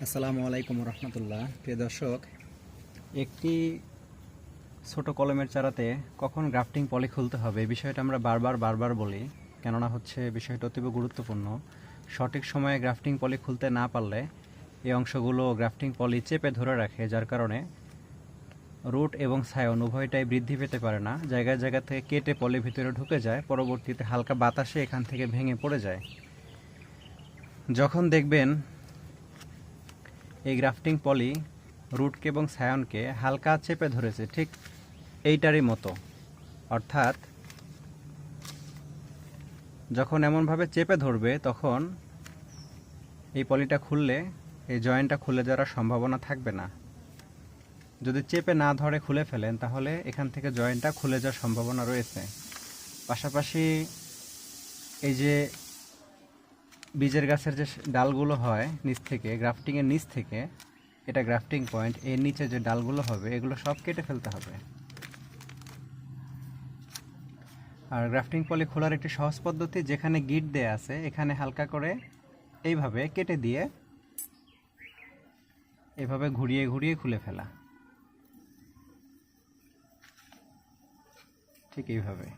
আসসালামু আলাইকুম রহমতুল্লাহ। প্রিয় দর্শক, একটি ছোট কলমের চারাতে কখন গ্রাফটিং পলি খুলতে হবে এই বিষয়টা আমরা বারবার বলি, কেননা হচ্ছে বিষয়টা অতীব গুরুত্বপূর্ণ। সঠিক সময়ে গ্রাফটিং পলি খুলতে না পারলে এই অংশগুলো গ্রাফটিং পলি চেপে ধরে রাখে, যার কারণে রুট এবং ছায়ন উভয়টাই বৃদ্ধি পেতে পারে না, জায়গায় জায়গা থেকে কেটে পলি ভিতরে ঢুকে যায়, পরবর্তীতে হালকা বাতাসে এখান থেকে ভেঙে পড়ে যায়। যখন দেখবেন এই গ্রাফটিং পলি রুটকে এবং ছায়নকে হালকা চেপে ধরেছে, ঠিক এইটারই মতো, অর্থাৎ যখন এমনভাবে চেপে ধরবে তখন এই পলিটা খুললে এই জয়েন্টটা খুলে যাওয়ার সম্ভাবনা থাকবে না। যদি চেপে না ধরে খুলে ফেলেন তাহলে এখান থেকে জয়েন্টটা খুলে যাওয়ার সম্ভাবনা রয়েছে। পাশাপাশি এই যে বীজের গাছের যে ডালগুলো হয় নিচ থেকে, গ্রাফটিংয়ের নিচ থেকে, এটা গ্রাফটিং পয়েন্ট, এর নিচে যে ডালগুলো হবে এগুলো সব কেটে ফেলতে হবে। আর গ্রাফটিং পলি খোলার একটি সহজ পদ্ধতি, যেখানে গিট দেয়া আছে এখানে হালকা করে এইভাবে কেটে দিয়ে এভাবে ঘুরিয়ে ঘুরিয়ে খুলে ফেলা, ঠিক এইভাবে।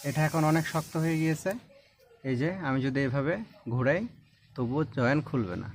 এটা এখন অনেক শক্ত হয়ে গিয়েছে, এই যে আমি যদি এভাবে ঘুরাই তবুও জয়েন্ট খুলবে না।